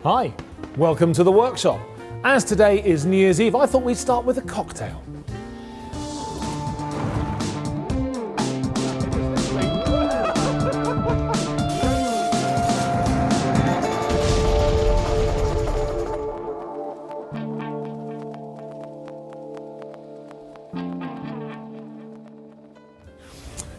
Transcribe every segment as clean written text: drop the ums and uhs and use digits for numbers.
Hi, welcome to the workshop. As today is New Year's Eve, I thought we'd start with a cocktail.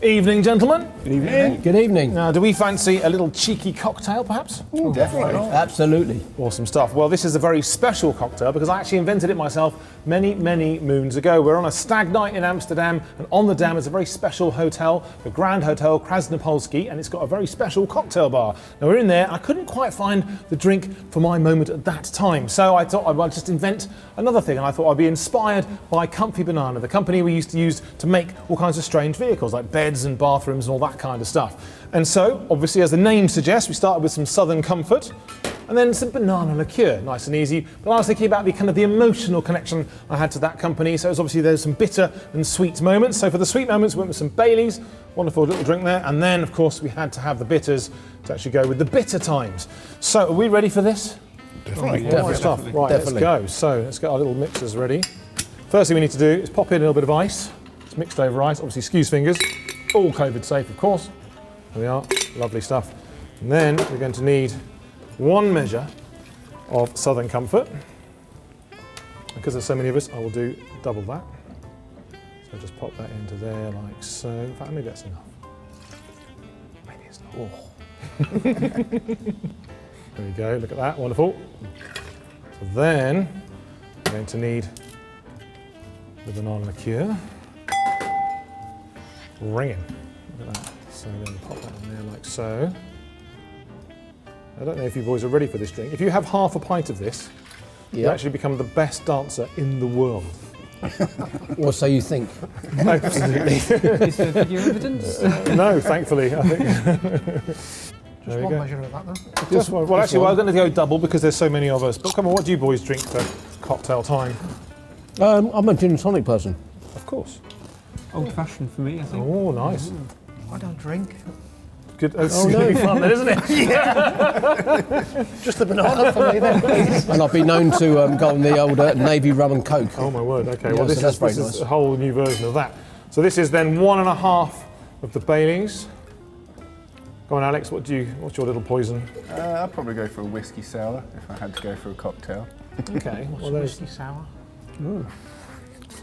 Evening, gentlemen. Good evening. Good evening. Now, do we fancy a little cheeky cocktail, perhaps? Definitely. Absolutely. Awesome stuff. Well, this is a very special cocktail because I actually invented it myself many, many moons ago. We're on a stag night in Amsterdam, and on the dam is a very special hotel, the Grand Hotel Krasnopolski, and it's got a very special cocktail bar. Now, we're in there, and I couldn't quite find the drink for my moment at that time, so I thought I'd just invent another thing, and I thought I'd be inspired by Cummfy Banana, the company we used to use to make all kinds of strange vehicles, like beds and bathrooms and all that kind of stuff. And so, obviously, as the name suggests, we started with some Southern comfort and then some banana liqueur, nice and easy. But I was thinking about the emotional connection I had to that company. So it's obviously there's some bitter and sweet moments. So for the sweet moments, we went with some Baileys, wonderful little drink there. And then, of course, we had to have the bitters to actually go with the bitter times. So are we ready for this? Definitely. Right, stuff. Right, Definitely. let's go. So let's get our little mixers ready. First thing we need to do is pop in a little bit of ice. It's mixed over ice, obviously excuse fingers. All COVID safe, of course. There we are, lovely stuff. And then we're going to need 1 measure of Southern Comfort. Because there's so many of us, I will do double that. So just pop that into there like so. In fact, maybe that's enough. Maybe it's not. There we go, look at that, wonderful. So then, we're going to need the banana liqueur. Ringing. Look at that. So we're going to pop that in there like so. I don't know if you boys are ready for this drink. If you have half a pint of this, you actually become the best dancer in the world. Or so you think. Absolutely. Is there video evidence? No, thankfully, I think. Just one measure of that then. Just one. Well, actually, we're going to go double because there's so many of us. But come on, what do you boys drink for cocktail time? I'm a gin and tonic person. Of course. Old fashioned for me, I think. Oh, nice. I don't drink. Good. It's going to be fun then, isn't it? Just the banana for me then, please. And I've been known to go on the old Navy rum and coke. Oh my word, okay. Yeah, Well, this so that's is very nice. a whole new version of that. So this is then 1.5 of the Baileys. Go on, Alex, what's your little poison? I'd probably go for a whiskey sour if I had to go for a cocktail. Okay. What's whiskey sour?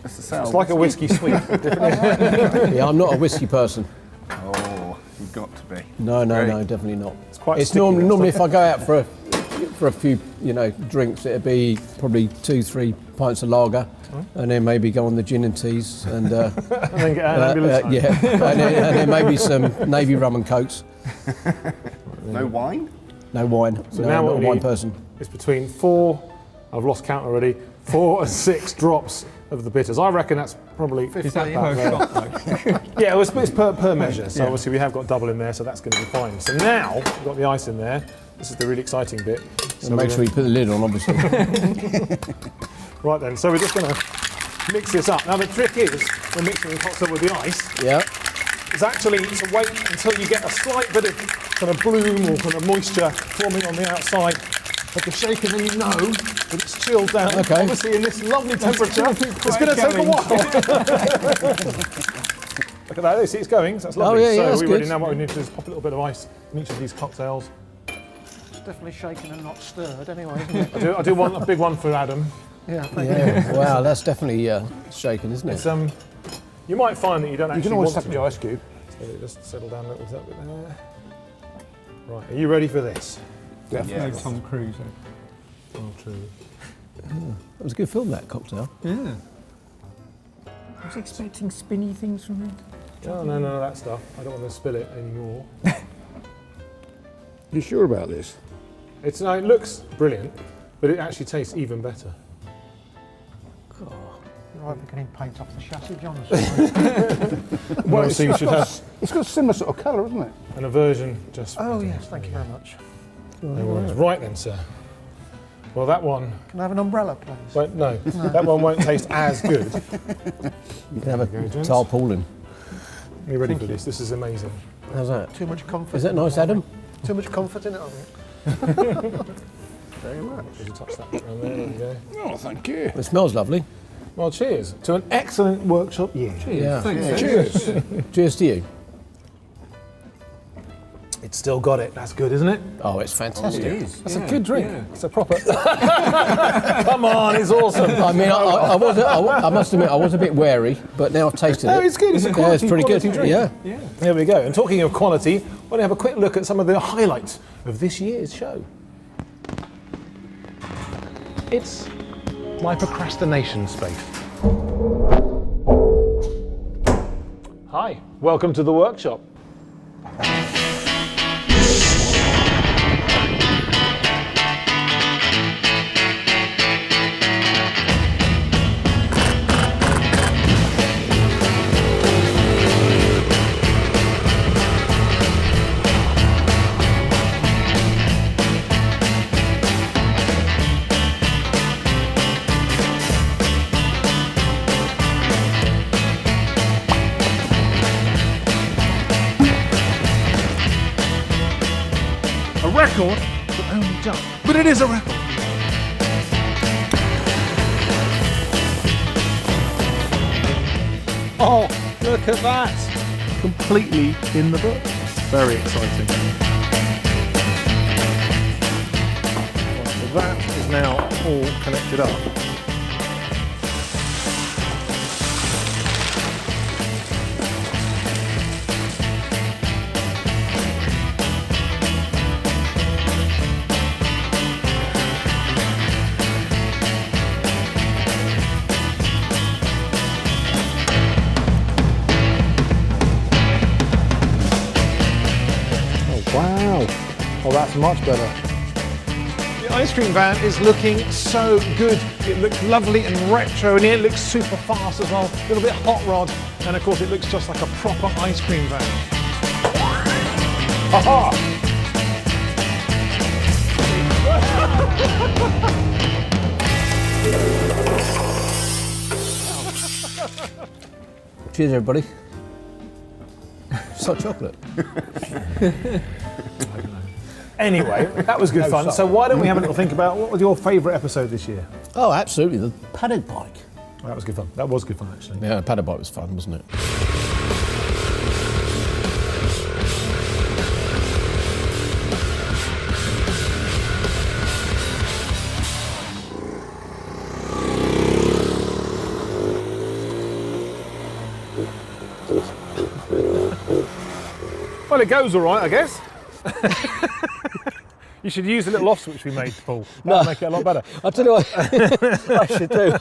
It's a sour. It's like a whiskey sweet. Yeah, I'm not a whiskey person. Oh, you've got to be. No, Great. definitely not. It's quite It's sticky, normally that if I go out for a few, drinks, it'd be probably 2-3 pints of lager, and then maybe go on the gin and teas, and and then get an ambulance home. yeah, and then maybe some Navy rum and cokes. No wine? No wine. So no, now I'm what not a we wine need person. is between 4, I've lost count already, 4 and 6 drops of the bitters. I reckon that's probably... Is that per shot though? Yeah, it's per measure, so obviously we have got double in there, so that's going to be fine. So now, we've got the ice in there. This is the really exciting bit. So And make sure you put the lid on, obviously. Right then, so we're just going to mix this up. Now the trick is, when mixing the cocktail with the ice, Yeah. is actually to wait until you get a slight bit of kind of bloom or kind of moisture forming on the outside of the shaker, then you know that it's chilled down. Okay. Obviously in this lovely temperature, it's going to take a while. Look at that, you see it's going, so that's lovely. yeah, so that's we're ready good. now. What we need to do is pop a little bit of ice in each of these cocktails. It's definitely shaken and not stirred anyway, isn't it? I do want a big one for Adam. Yeah, thank you. Yeah. Wow, that's definitely shaken, isn't it? It's you might find that you don't actually can always want tap to. the ice cube. So just settle down a little bit there. Right, are you ready for this? No Tom Cruise. Oh, true. That was a good film, that cocktail. Yeah. I was expecting spinny things from it. Oh, no, that stuff. I don't want to spill it anymore. You sure about this? It looks brilliant, but it actually tastes even better. You're either getting paint off the chassis, John. Well, so you should have It's got a similar sort of colour, isn't it? an aversion just. Oh yes, thank you very much. No worries. Right then, sir. Well, that one. Can I have an umbrella, please? Won't, no, that one won't taste as good. You can have a gents. tarpaulin. Are you ready for this? This is amazing. How's that? Too much comfort. Is that nice, Adam? Too much comfort in it, I think. very much. Did you touch that? Oh, there we go. Oh, thank you. It smells lovely. Well, cheers to an excellent workshop year. Yeah. Thanks. Cheers. Cheers to you. It's still got it. That's good, isn't it? Oh, it's fantastic. That's a good drink. It's a proper. Come on, it's awesome. I mean, I must admit, I was a bit wary, but now I've tasted No, it. it's good. It's a Yeah, quality, it's pretty quality good. drink. Yeah. There we go. And talking of quality, we're going to have a quick look at some of the highlights of this year's show. It's my procrastination space. Hi, welcome to the workshop. A record, but only just. But it is a record. Oh, look at that. Completely in the book. Very exciting. So that is now all connected up. Wow, oh that's much better. The ice cream van is looking so good. It looks lovely and retro and it looks super fast as well. A little bit hot rod and of course it looks just like a proper ice cream van. Aha! Cheers, everybody. It's hot chocolate. Anyway, that was good fun. So why don't we have a little think about what was your favourite episode this year? Oh, absolutely. The paddock bike. That was good fun. That was good fun actually. Yeah, the paddock bike was fun, wasn't it? Well, it goes all right, I guess. You should use the little off switch we made, Paul. That'll make it a lot better. I'll tell you what I should do.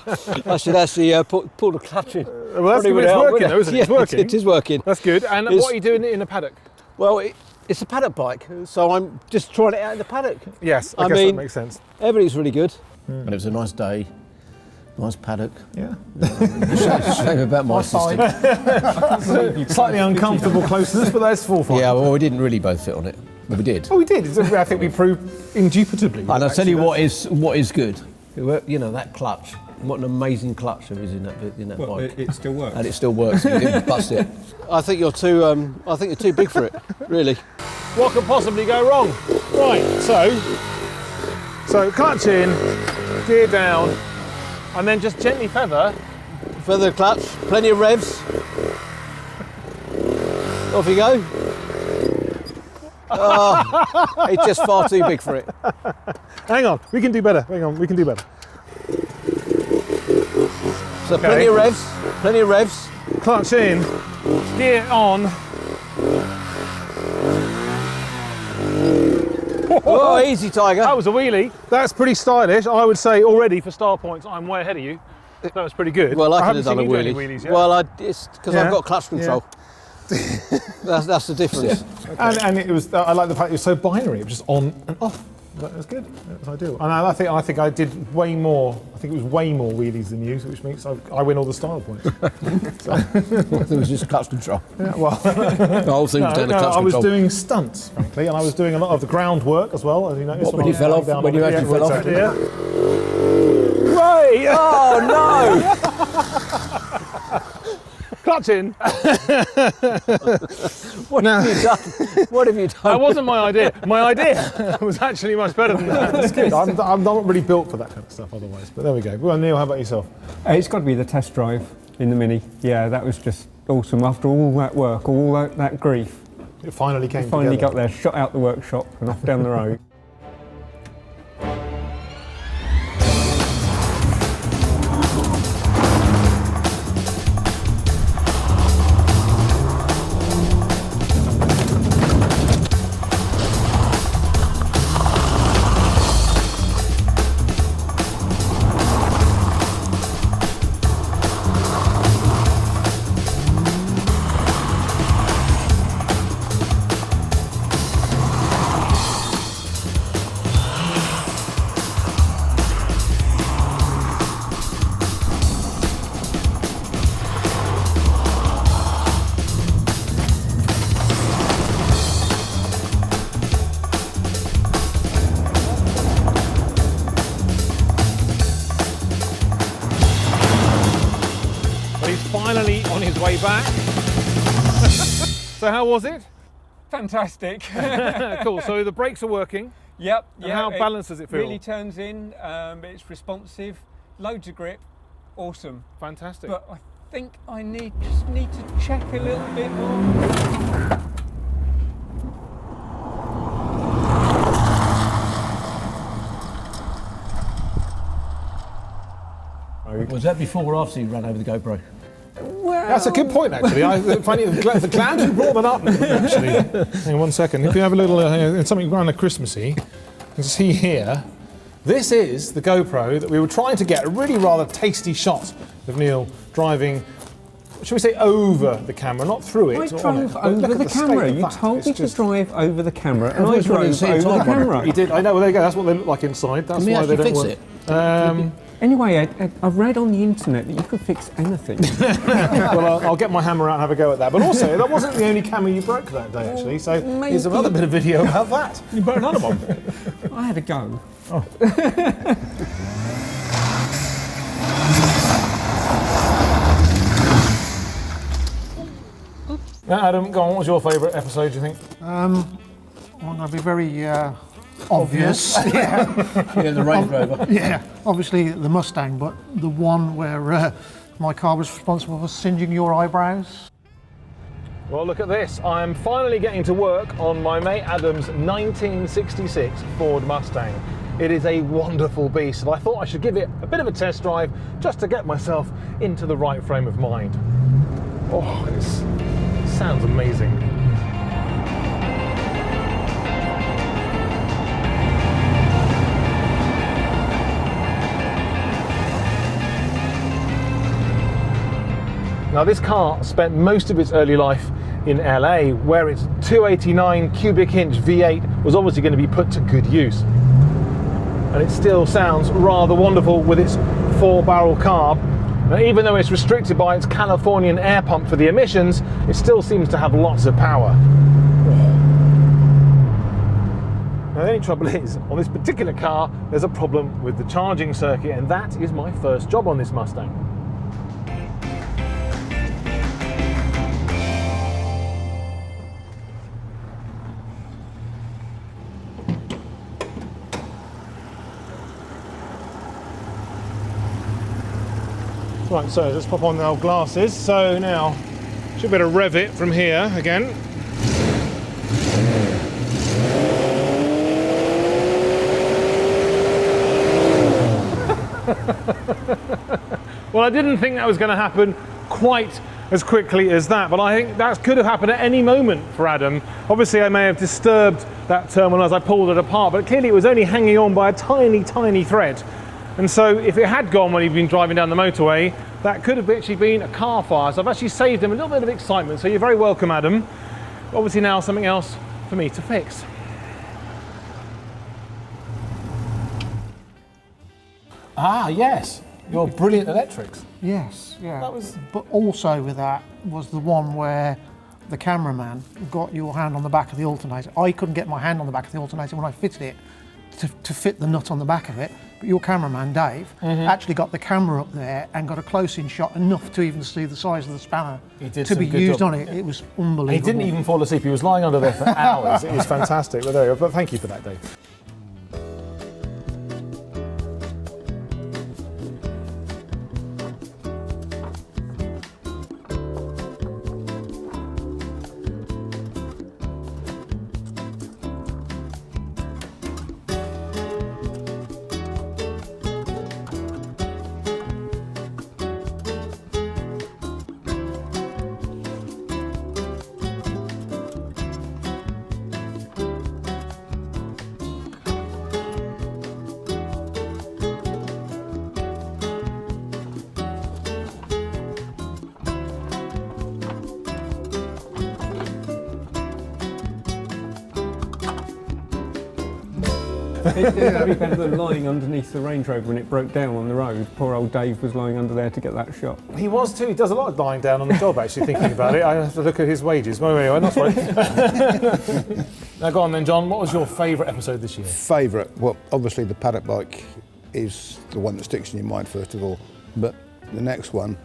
I should actually pull the clutch in. Well, that's good. It's working, though, isn't it? It's working. It is working. That's good. And what are you doing in the paddock? Well, it's a paddock bike, so I'm just trying it out in the paddock. Yes, I guess mean, that makes sense. Everything's really good. And it was a nice day, nice paddock. Yeah. Shame about my system. Slightly uncomfortable closeness, but that's full fun. Yeah, well, we didn't really both fit on it, but we did. Oh, we did. I think we proved indubitably. And I'll tell you what is good. You know, that clutch. What an amazing clutch there is in that bike. It still works. And it still works. You didn't bust it. I think you're too big for it, really. What could possibly go wrong? Right, so clutch in, gear down, and then just gently feather. Feather the clutch, plenty of revs. Off you go. Oh, it's just far too big for it. Hang on, we can do better. Hang on, we can do better. So plenty of revs. Clutch in, gear on. Oh, easy, Tiger. That was a wheelie. That's pretty stylish. I would say already for star points, I'm way ahead of you. That was pretty good. Well, I could haven't have done a seen you do any wheelie. wheelies yet. Well, it's because Yeah. I've got clutch control. That's the difference. And it was. I like the fact it was so binary. It was just on and off. That was good. That was ideal. And I think I did way more. I think it was way more wheelies than you, which means I win all the style points. It was just clutch control. Yeah, well, The whole thing was down to clutch I was control. doing stunts, frankly, and I was doing a lot of the groundwork as well. As you noticed, What, when you fell off? down When on you it. actually Yeah, fell off? exactly, yeah. Right. Oh no! clutch in. What have you done? What have you done? That wasn't my idea. My idea was actually much better than that. It's good. I'm not really built for that kind of stuff otherwise. But there we go. Well, Neil, how about yourself? It's got to be the test drive in the Mini. Yeah, that was just awesome. After all that work, all that grief, It finally came finally together. got there, shot out the workshop and off down the road. Finally on his way back. So how was it? Fantastic. Cool, so the brakes are working. Yep. And how balanced does it feel? Really turns in. It's responsive. Loads of grip. Awesome. Fantastic. But I think I just need to check a little bit more. Was that before or after you ran over the GoPro? Well, That's a good point, actually. I find it glad you brought that up, actually. Hang on one second. If you have a little, something kind of Christmassy, you can see here, this is the GoPro that we were trying to get a really rather tasty shot of Neil driving, should we say over the camera, not through it. I or on it, drove but over look at the state camera. of You that. told It's me to just- drive over the camera, and I always wanted drove to see a over the time on it. camera. You did, I know, well, there you go, that's what they look like inside. That's Can we why they actually don't fix work. it? Anyway, I've read on the internet that you could fix anything. Well, I'll get my hammer out and have a go at that. But also, that wasn't the only camera you broke that day, actually. So here's another bit of video about that. You broke another one. I had a go. Now, Adam, go on. What was your favourite episode, do you think? I'm going to be very obvious. Yeah, the Range Rover. Yeah, obviously the Mustang, but the one where my car was responsible for singeing your eyebrows. Well, look at this. I'm finally getting to work on my mate Adam's 1966 Ford Mustang. It is a wonderful beast, and I thought I should give it a bit of a test drive just to get myself into the right frame of mind. Oh, it sounds amazing. Now, this car spent most of its early life in LA, where its 289 cubic inch V8 was obviously going to be put to good use. And it still sounds rather wonderful with its 4-barrel carb. Now, even though it's restricted by its Californian air pump for the emissions, it still seems to have lots of power. Now, the only trouble is, on this particular car, there's a problem with the charging circuit, and that is my first job on this Mustang. Right, so let's pop on the old glasses. So now, should be able to rev it from here again. Well, I didn't think that was going to happen quite as quickly as that, but I think that could have happened at any moment for Adam. Obviously, I may have disturbed that terminal as I pulled it apart, but clearly it was only hanging on by a tiny, tiny thread. And so if it had gone when he'd been driving down the motorway, that could have actually been a car fire. So I've actually saved him a little bit of excitement. So you're very welcome, Adam. Obviously now something else for me to fix. Ah, yes. Your brilliant electrics. Yes, yeah. That was- But also with that was the one where the cameraman got your hand on the back of the alternator. I couldn't get my hand on the back of the alternator when I fitted it to fit the nut on the back of it. But your cameraman, Dave, actually got the camera up there and got a close-in shot enough to even see the size of the spanner He did to some be good used job. on it. It was unbelievable. He didn't even fall asleep. He was lying under there for hours. It was fantastic. Well, there you go. But thank you for that, Dave. It'd be better than lying underneath the Range Rover when it broke down on the road. Poor old Dave was lying under there to get that shot. He was too. He does a lot of lying down on the job, actually, thinking about it. I have to look at his wages. Well, anyway, that's right. Now, go on then, John. What was your favourite episode this year? Favourite? Well, obviously the paddock bike is the one that sticks in your mind first of all. But the next one,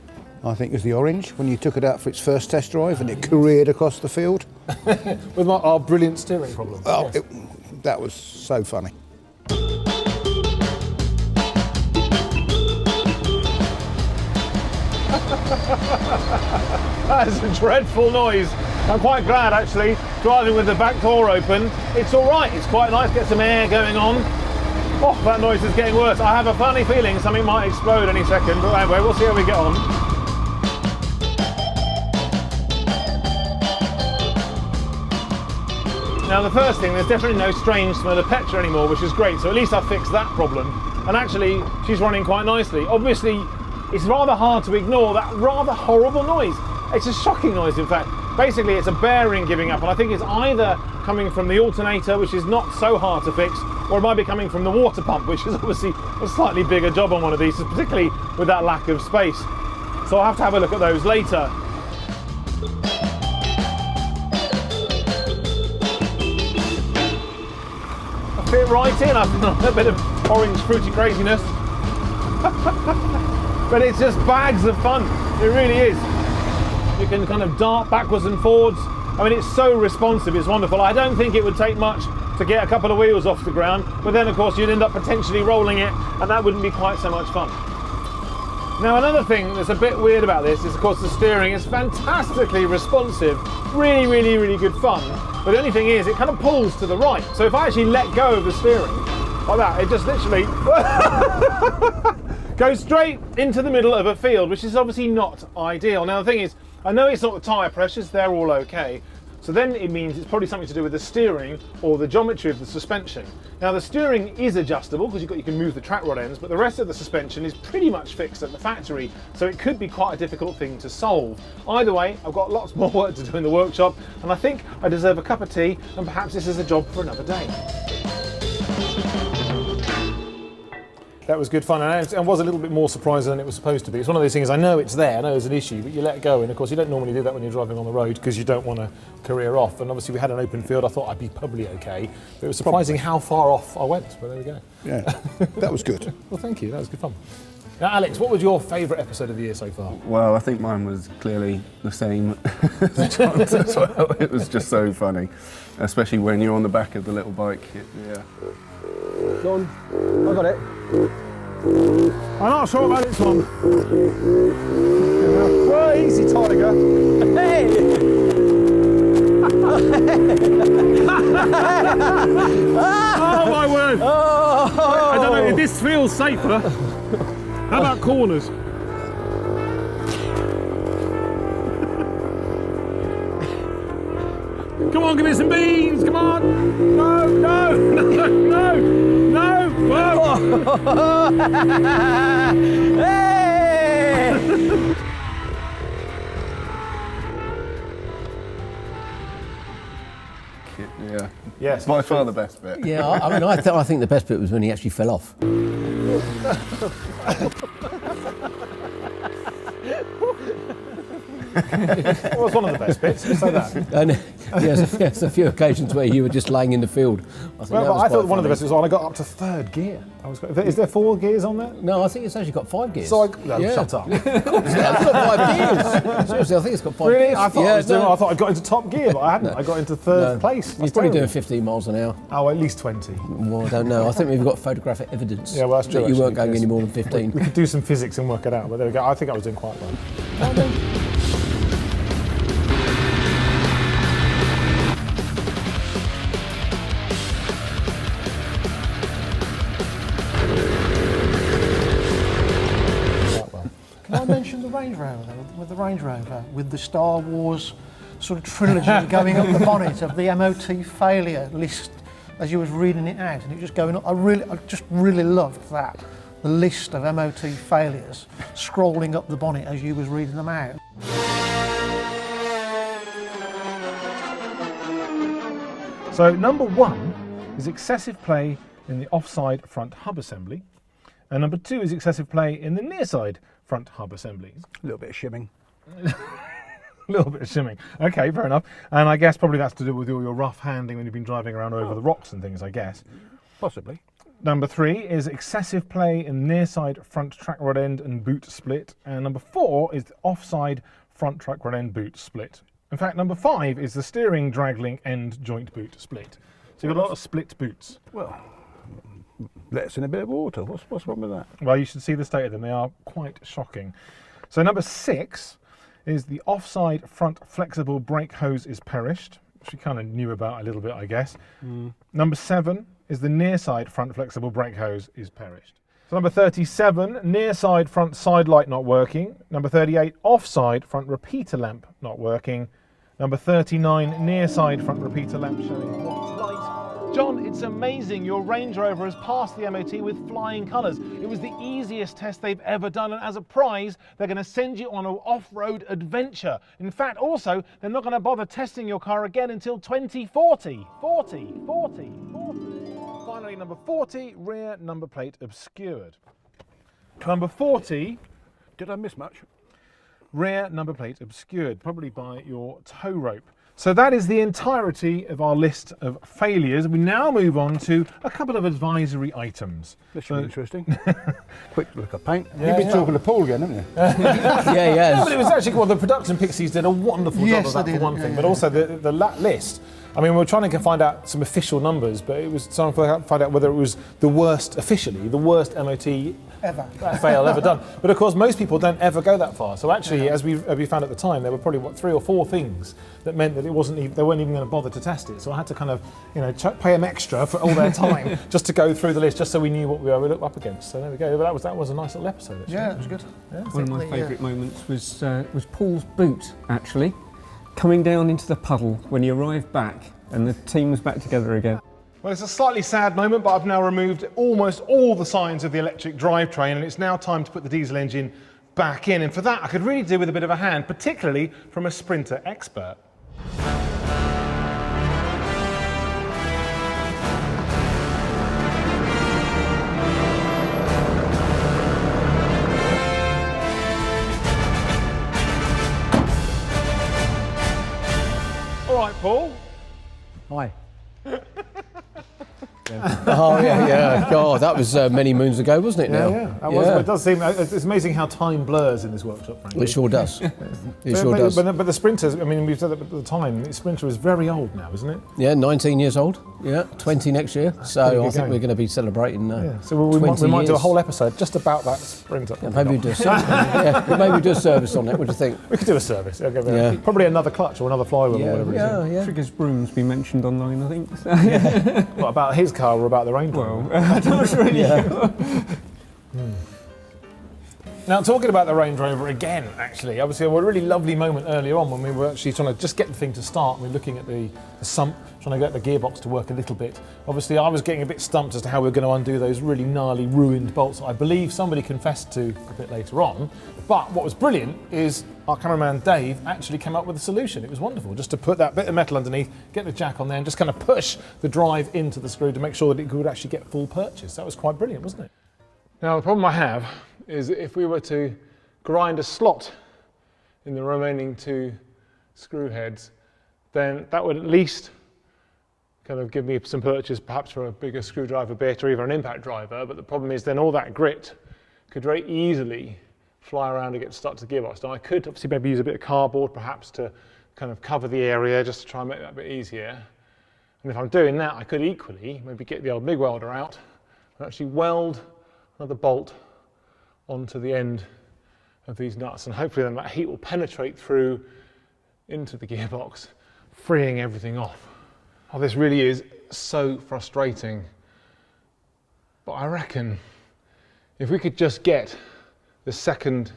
I think, is the orange, when you took it out for its first test drive and it careered across the field. With our brilliant steering problem. Oh, Yes. that was so funny. That is a dreadful noise. I'm quite glad, actually, driving with the back door open. It's all right. It's quite nice. Get some air going on. Oh, that noise is getting worse. I have a funny feeling something might explode any second. But anyway, we'll see how we get on. Now, the first thing, there's definitely no strange smell of petrol anymore, which is great. So at least I fixed that problem. And actually, she's running quite nicely. Obviously, it's rather hard to ignore that rather horrible noise. It's a shocking noise, in fact. Basically, it's a bearing giving up, and I think it's either coming from the alternator, which is not so hard to fix, or it might be coming from the water pump, which is obviously a slightly bigger job on one of these, particularly with that lack of space. So I'll have to have a look at those later. I fit right in. I've got a bit of orange fruity craziness. But it's just bags of fun. It really is. You can kind of dart backwards and forwards. I mean, it's so responsive, it's wonderful. I don't think it would take much to get a couple of wheels off the ground, but then of course you'd end up potentially rolling it, and that wouldn't be quite so much fun. Now, another thing that's a bit weird about this is, of course, the steering is fantastically responsive. Really, really, really good fun. But the only thing is, it kind of pulls to the right. So if I actually let go of the steering, like that, it just literally goes straight into the middle of a field, which is obviously not ideal. Now, the thing is, I know it's not the tyre pressures, they're all okay. So then it means it's probably something to do with the steering or the geometry of the suspension. Now, the steering is adjustable because you can move the track rod ends, but the rest of the suspension is pretty much fixed at the factory, so it could be quite a difficult thing to solve. Either way, I've got lots more work to do in the workshop, and I think I deserve a cup of tea, and perhaps this is a job for another day. That was good fun, and it was a little bit more surprising than it was supposed to be. It's one of those things, I know it's there, I know there's an issue, but you let go, and of course you don't normally do that when you're driving on the road because you don't want to career off. And obviously we had an open field, I thought I'd be probably okay, but it was surprising how far off I went, but there we go. Yeah, that was good. Well, thank you, that was good fun. Now, Alex, what was your favourite episode of the year so far? Well, I think mine was clearly the same as John's as well. It was just so funny, especially when you're on the back of the little bike. Yeah. Go on, I got it. I'm not sure about this one. Well, easy, Tiger. Hey! Oh my word! Oh! I don't know if this feels safer. How about corners? Come on, give me some beans, come on! No, no, no, no, no! Whoa. Hey! Yeah. Yes. By far the best bit. Yeah, I think the best bit was when he actually fell off. It was one of the best bits, say that. Yes, there's a few occasions where you were just laying in the field. I thought one of the best was when I got up to third gear. Is there 4 gears on there? No, I think it's actually got 5 gears. So shut up. It's got 5 gears. Seriously, I think it's got 5 Really? gears. I thought I got into top gear, but I hadn't. I got into third place. You're probably doing 15 miles an hour. Oh, at least 20. Well, I don't know. I think we've got photographic evidence Yeah, well, that's true, that you weren't actually, going yes. any more than 15. We could do some physics and work it out, but there we go. I think I was doing quite well. Can I mention the Range Rover though? With the Range Rover, with the Star Wars sort of trilogy going up the bonnet of the MOT failure list as you was reading it out, and it was just going up. I just really loved that. The list of MOT failures scrolling up the bonnet as you was reading them out. So number 1 is excessive play in the offside front hub assembly, and number 2 is excessive play in the near side front hub assembly. A little bit of shimming. A little bit of shimming. Okay, fair enough. And I guess probably that's to do with all your rough handling when you've been driving around over the rocks and things, I guess. Possibly. Number 3 is excessive play in near side front track rod end and boot split, and number 4 is the offside front track rod end boot split. In fact, number 5 is the steering drag link end joint boot split. So you've got a lot of split boots. Well, let's in a bit of water. What's wrong with that? Well, you should see the state of them. They are quite shocking. So number 6 is the offside front flexible brake hose is perished, which we kind of knew about a little bit, I guess. Number 7 is the near side front flexible brake hose is perished. So number 37, near side front side light not working. Number 38, offside front repeater lamp not working. Number 39, near side front repeater lamp showing white light. John, it's amazing. Your Range Rover has passed the MOT with flying colours. It was the easiest test they've ever done, and as a prize, they're going to send you on an off-road adventure. In fact, also, they're not going to bother testing your car again until 2040. 40. Finally, number 40, rear number plate obscured. Number 40, Did I miss much? rear number plate obscured, probably by your tow rope. So that is the entirety of our list of failures. We now move on to a couple of advisory items. This should be interesting. Quick look of paint. Yeah, You've been yeah. talking to Paul again, haven't you? Yeah. No, but it was actually, well, the production pixies did a wonderful job Yes, of that they for did, one yeah, thing, yeah, but yeah. also the list. I mean, we were trying to find out some official numbers, but it was trying to find out whether it was the worst, officially, the worst MOT Ever. fail ever done. But of course, most people don't ever go that far. So actually, as we found at the time, there were probably 3 or 4 things that meant that it wasn't even, they weren't even going to bother to test it. So I had to kind of, pay them extra for all their time just to go through the list, just so we knew what we were up against. So there we go. But that was a nice little episode. Actually. Yeah, it was good. One of my favourite moments was Paul's boot, actually, coming down into the puddle when he arrived back and the team was back together again. Well, it's a slightly sad moment, but I've now removed almost all the signs of the electric drivetrain, and it's now time to put the diesel engine back in. And for that, I could really do with a bit of a hand, particularly from a Sprinter expert. All right, Paul. Hi. Oh yeah. God, that was many moons ago, wasn't it? Now. That was, it does seem, it's amazing how time blurs in this workshop, frankly. It sure does. It sure does. But the Sprinters, I mean, we've said that at the time, the Sprinter is very old now, isn't it? Yeah, 19 years old. Yeah, 20 next year. So I think going. we're going to be celebrating. So we 20 might do a years. whole episode just about that Sprinter. Yeah, maybe do a service. Maybe do a service on it. What do you think? We could do a service. Okay, Yeah. Probably another clutch or another flywheel or whatever it is. Yeah. Trigger's broom's been mentioned online, I think. So. What, about his car or about the Range Rover? Well, I don't really sure. Now, talking about the Range Rover again, actually, obviously a really lovely moment earlier on when we were actually trying to just get the thing to start. We were looking at the sump, trying to get the gearbox to work a little bit. Obviously, I was getting a bit stumped as to how we were going to undo those really gnarly, ruined bolts. I believe somebody confessed to a bit later on. But what was brilliant is our cameraman Dave actually came up with a solution. It was wonderful, just to put that bit of metal underneath, get the jack on there, and just kind of push the drive into the screw to make sure that it could actually get full purchase. That was quite brilliant, wasn't it? Now, the problem I have is that if we were to grind a slot in the remaining 2 screw heads, then that would at least kind of give me some purchase perhaps for a bigger screwdriver bit or even an impact driver. But the problem is then all that grit could very easily fly around and get stuck to the gearbox. Now I could obviously maybe use a bit of cardboard perhaps to kind of cover the area just to try and make that a bit easier. And if I'm doing that, I could equally maybe get the old MIG welder out and actually weld another bolt onto the end of these nuts, and hopefully then that heat will penetrate through into the gearbox, freeing everything off. Oh, this really is so frustrating. But I reckon if we could just get the second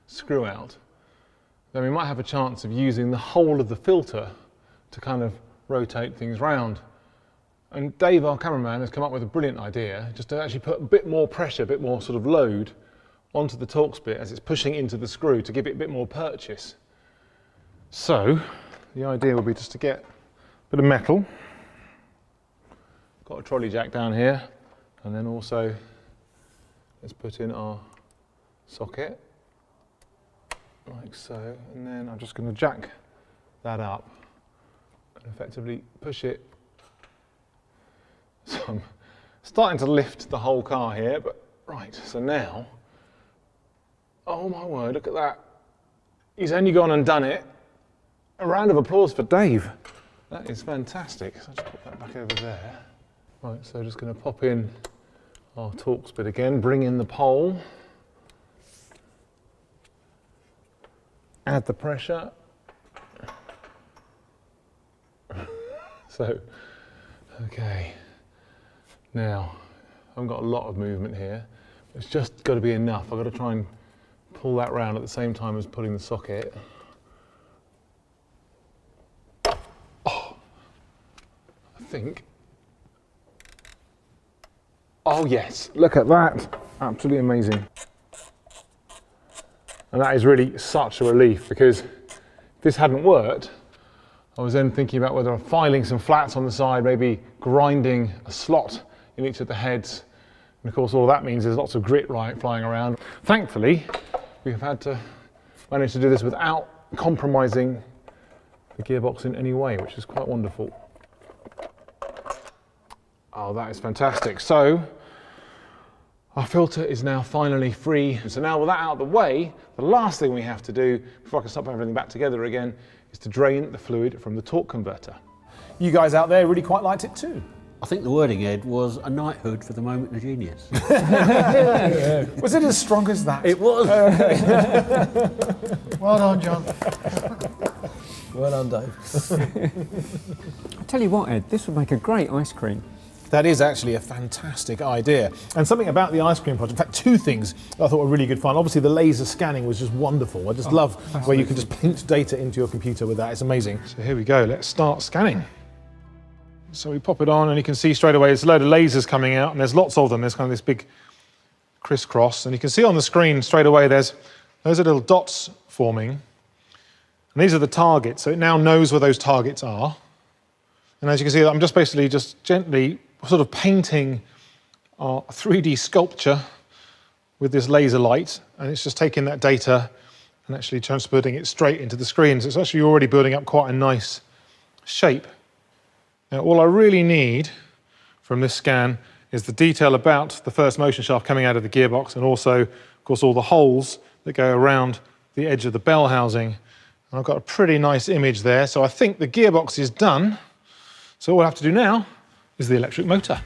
screw out, then we might have a chance of using the whole of the filter to kind of rotate things round. And Dave, our cameraman, has come up with a brilliant idea, just to actually put a bit more pressure, a bit more sort of load onto the Torx bit as it's pushing into the screw to give it a bit more purchase. So the idea would be just to get a bit of metal, got a trolley jack down here, and then also let's put in our socket like so, and then I'm just going to jack that up and effectively push it. So I'm starting to lift the whole car here, but right, so now, oh my word, look at that. He's only gone and done it. A round of applause for Dave. That is fantastic. So I'll just put that back over there. Right, so just going to pop in our Torx bit again, bring in the pole, add the pressure. So, okay. Now, I've got a lot of movement here. It's just got to be enough. I've got to try and pull that round at the same time as putting the socket. Oh, I think. Oh yes, look at that. Absolutely amazing. And that is really such a relief, because if this hadn't worked, I was then thinking about whether I'm filing some flats on the side, maybe grinding a slot in each of the heads. And of course all that means is lots of grit flying around. Thankfully, we've had to manage to do this without compromising the gearbox in any way, which is quite wonderful. Oh, that is fantastic. So, our filter is now finally free. So now with that out of the way, the last thing we have to do before I can start putting everything back together again is to drain the fluid from the torque converter. You guys out there really quite liked it too. I think the wording, Ed, was a knighthood for the moment of genius. Was it as strong as that? It was. Well done, John. Well done, Dave. I tell you what, Ed, this would make a great ice cream. That is actually a fantastic idea. And something about the ice cream project, in fact, two things I thought were really good fun. Obviously, the laser scanning was just wonderful. I just love where you can just pinch data into your computer with that. It's amazing. So here we go. Let's start scanning. So we pop it on, and you can see straight away there's a load of lasers coming out, and there's lots of them. There's kind of this big crisscross. And you can see on the screen straight away those are little dots forming. And these are the targets. So it now knows where those targets are. And as you can see, I'm just basically just gently sort of painting our 3D sculpture with this laser light, and it's just taking that data and actually transferring it straight into the screen. So it's actually already building up quite a nice shape. Now, all I really need from this scan is the detail about the first motion shaft coming out of the gearbox, and also, of course, all the holes that go around the edge of the bell housing. And I've got a pretty nice image there. So I think the gearbox is done. So all I have to do now is the electric motor.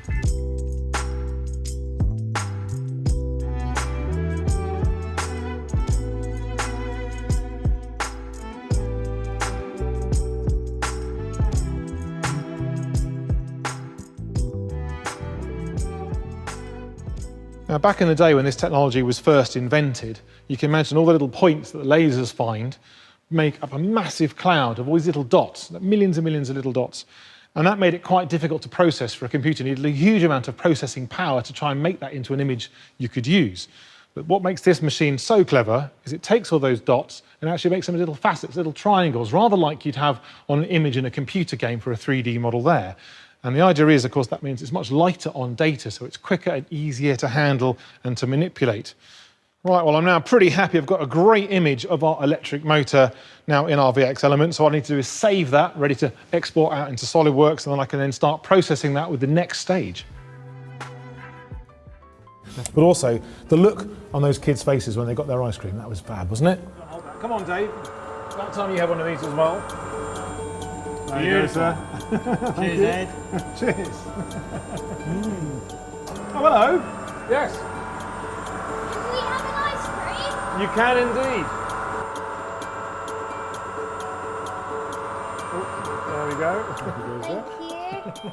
Now, back in the day when this technology was first invented, you can imagine all the little points that the lasers find make up a massive cloud of all these little dots, millions and millions of little dots. And that made it quite difficult to process for a computer. You needed a huge amount of processing power to try and make that into an image you could use. But what makes this machine so clever is it takes all those dots and actually makes them little facets, little triangles, rather like you'd have on an image in a computer game for a 3D model there. And the idea is, of course, that means it's much lighter on data, so it's quicker and easier to handle and to manipulate. Right, well, I'm now pretty happy. I've got a great image of our electric motor now in our VX Element. So what I need to do is save that, ready to export out into SolidWorks, and then I can then start processing that with the next stage. But also, the look on those kids' faces when they got their ice cream, that was fab, wasn't it? Come on, Dave. About time you have one of these as well. There you go, sir. Cheers, Ed. Cheers. Oh, hello. Yes. Can we have an ice cream? You can indeed. Oh, there we go. Thank you.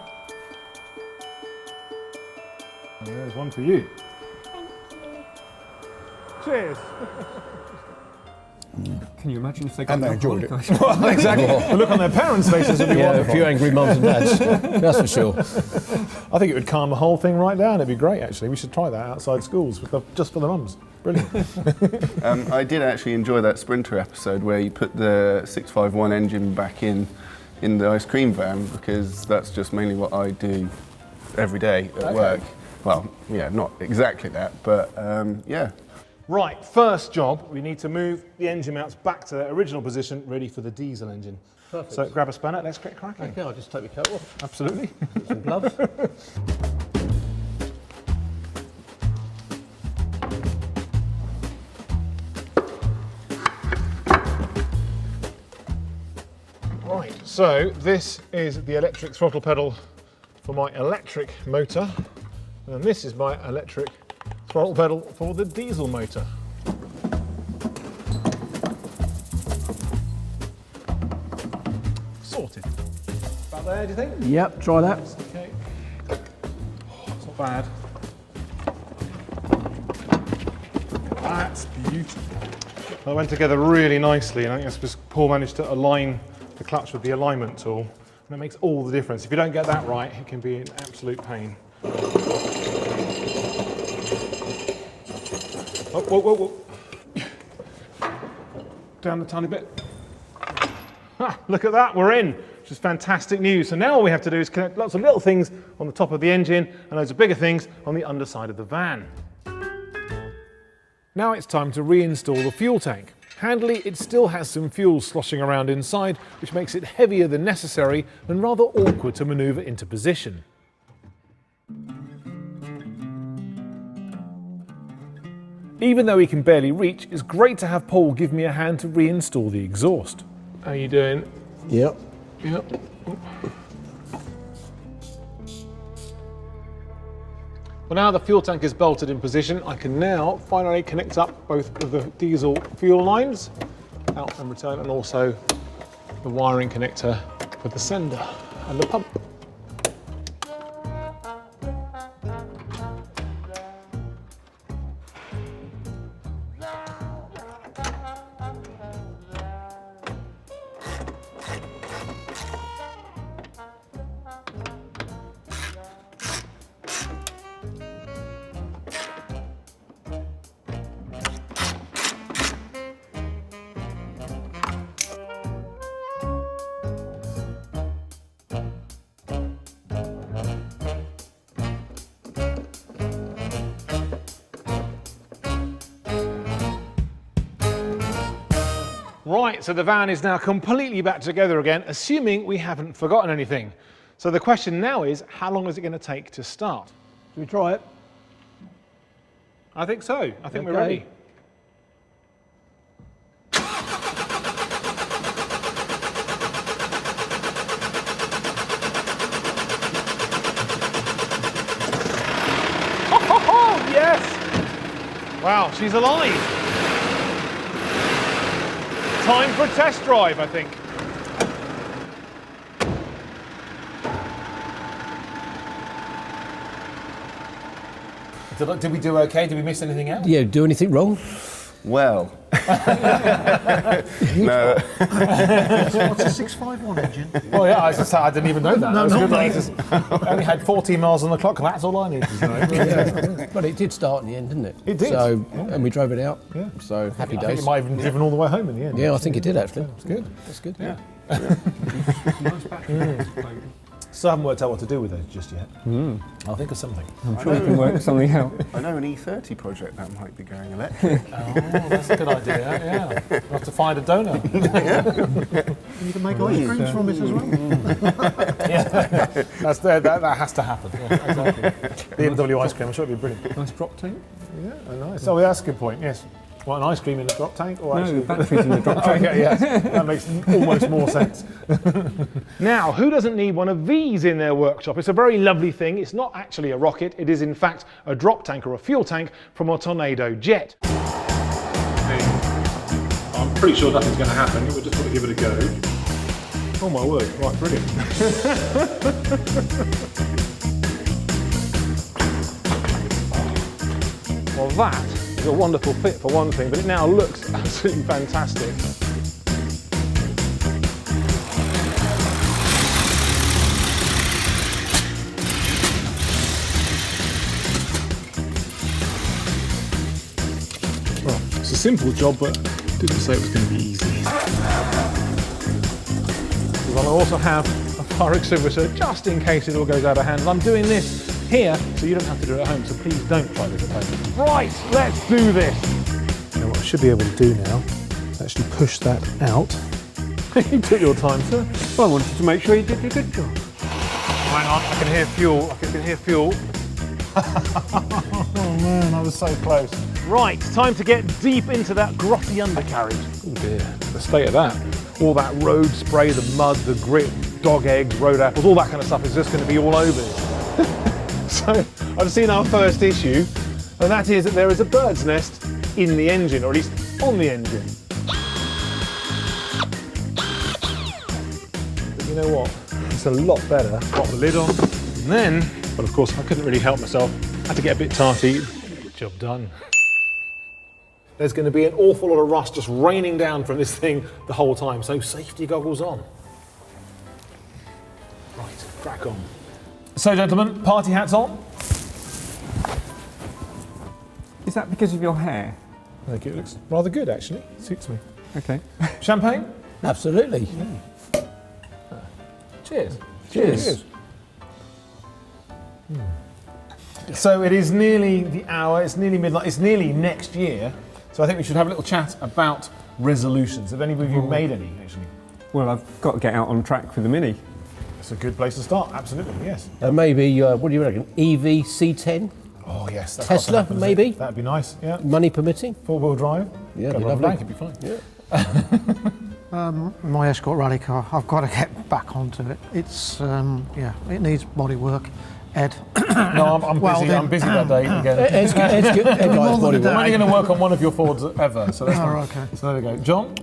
And there's one for you. Thank you. Cheers. Can you imagine if they got And they an enjoyed it. alcoholic ice cream? Well, exactly. The look on their parents' faces would be Yeah, a wonderful. few angry mums and dads, that's for sure. I think it would calm the whole thing right down. It'd be great, actually. We should try that outside schools just for the mums. Brilliant. I did actually enjoy that Sprinter episode where you put the 651 engine back in the ice cream van, because that's just mainly what I do every day at work. Well, yeah, not exactly that, but yeah. Right, first job, we need to move the engine mounts back to their original position, ready for the diesel engine. Perfect. So grab a spanner, let's get cracking. Okay, I'll just take my coat off, Absolutely. some gloves. Right, so this is the electric throttle pedal for my electric motor, and this is my electric throttle pedal for the diesel motor. Sorted. About there, do you think? Yep, try that. Okay. Oh, it's not bad. That's beautiful. That went together really nicely, and I think that's because Paul managed to align the clutch with the alignment tool, and it makes all the difference. If you don't get that right, it can be an absolute pain. Oh, whoa, whoa, whoa. Down the tiny bit. Ah, look at that, we're in, which is fantastic news. So now all we have to do is connect lots of little things on the top of the engine and loads of bigger things on the underside of the van. Now it's time to reinstall the fuel tank. Handily, it still has some fuel sloshing around inside, which makes it heavier than necessary and rather awkward to manoeuvre into position. Even though he can barely reach, it's great to have Paul give me a hand to reinstall the exhaust. How you doing? Yep. Yep. Well, now the fuel tank is bolted in position, I can now finally connect up both of the diesel fuel lines, out and return, and also the wiring connector for the sender and the pump. Right, so the van is now completely back together again, assuming we haven't forgotten anything. So the question now is, how long is it going to take to start? Should we try it? I think so. I think we're Okay. ready. Oh, yes! Wow, she's alive. Time for a test drive, I think. Did we do okay? Did we miss anything out? Yeah, do anything wrong? Well, no, What's a 651 engine? Well, yeah, I didn't even know that. No, That was not good. me. I just only had 14 miles on the clock, and that's all I needed to know. But it did start in the end, didn't it? It did. So, and we drove it out. Yeah. So happy I think days. it might have even driven all the way home in the end. Yeah, I think it did actually. It's good. That's good. Yeah. Nice battery. Still haven't worked out what to do with those just yet. I'll think of something. I'm sure we can work something out. I know an E30 project that might be going electric. Oh, that's a good idea. Yeah, we'll have to find a donor. You can make ice creams from it as well. Yeah, that has to happen. Yeah, exactly. BMW ice cream, I'm sure it'd be brilliant. Nice drop tank. Yeah, nice. Oh, that's a good point. Yes. What, an ice cream in a drop tank? Or No, actually... batteries in the drop tank. Okay, yes. That makes almost more sense. Now, who doesn't need one of these in their workshop? It's a very lovely thing. It's not actually a rocket. It is, in fact, a drop tank or a fuel tank from a Tornado jet. I'm pretty sure nothing's going to happen. We're just going to give it a go. Oh my word. Right, brilliant. Well, that is a wonderful fit for one thing, but it now looks absolutely fantastic. Well, it's a simple job, but it didn't say it was going to be easy. I'll also have a fire extinguisher just in case it all goes out of hand. And I'm doing this here so you don't have to do it at home, so please don't try this at home. Right, let's do this. Now what I should be able to do now is actually push that out. You took your time, sir. Well, I wanted to make sure you did a good job. Hang on, I can hear fuel. I can hear fuel. Oh man, I was so close. Right, time to get deep into that grotty undercarriage. Oh dear, the state of that. All that road spray, the mud, the grit, dog eggs, road apples, all that kind of stuff is just going to be all over it. So I've seen our first issue, and that is that there is a bird's nest in the engine, or at least on the engine. But you know what? It's a lot better. Pop the lid on, and then, well, of course, I couldn't really help myself. I had to get a bit tarty. Job done. There's going to be an awful lot of rust just raining down from this thing the whole time, so safety goggles on. Right, crack on. So, gentlemen, party hats on. Is that because of your hair? I think it looks rather good, actually. Suits me. Okay. Champagne? Absolutely. Cheers. Cheers. So it is nearly the hour, it's nearly midnight, it's nearly next year. So I think we should have a little chat about resolutions. Have any of you made any, actually? Well, I've got to get out on track with the Mini. It's a good place to start, absolutely, yes. Maybe, what do you reckon? EV C10? Oh, yes. That's Tesla, got to happen, isn't it? maybe? That'd be nice, yeah. Money permitting? Four-wheel drive. Yeah, Go be on the lovely. bank, it'd be fine. My Escort rally car, I've got to get back onto it. It's, yeah, it needs body work. Ed. No, I'm Well, busy. then- I'm busy that day again. Ed's good. Ed likes body I'm work. only going to work on one of your Fords ever, so that's Oh, fine. okay. So there we go. John?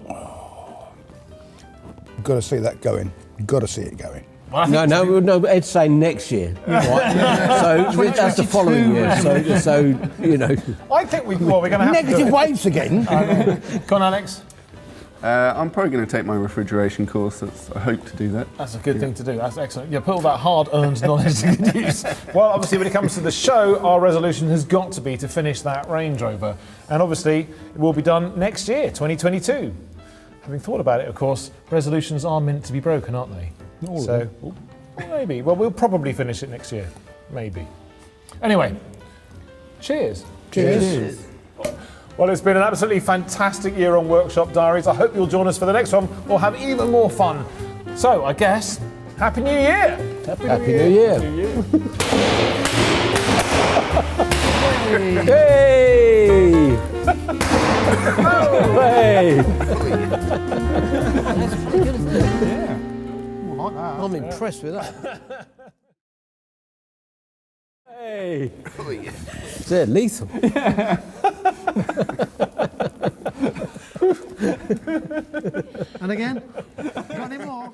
Got to see that going. Got to see it going. Well, I think No, Ed's saying next year. Right? So that's the following year. So you know. I think we're going to have Negative to do it. waves again. Go on, Alex. I'm probably going to take my refrigeration course. I hope to do that. That's a good thing to do. That's excellent. Yeah, put all that hard-earned knowledge to good use. Well, obviously, when it comes to the show, our resolution has got to be to finish that Range Rover. And obviously, it will be done next year, 2022. Having thought about it, of course, resolutions are meant to be broken, aren't they? Not all of So, them. maybe. Well, we'll probably finish it next year. Maybe. Anyway, cheers. Cheers. Well, it's been an absolutely fantastic year on Workshop Diaries. I hope you'll join us for the next one. We'll have even more fun. So, I guess, Happy New Year! Happy New Year. Hey! Hey! Like that. I'm impressed with that. Hey! Is it lethal? And again, got any more?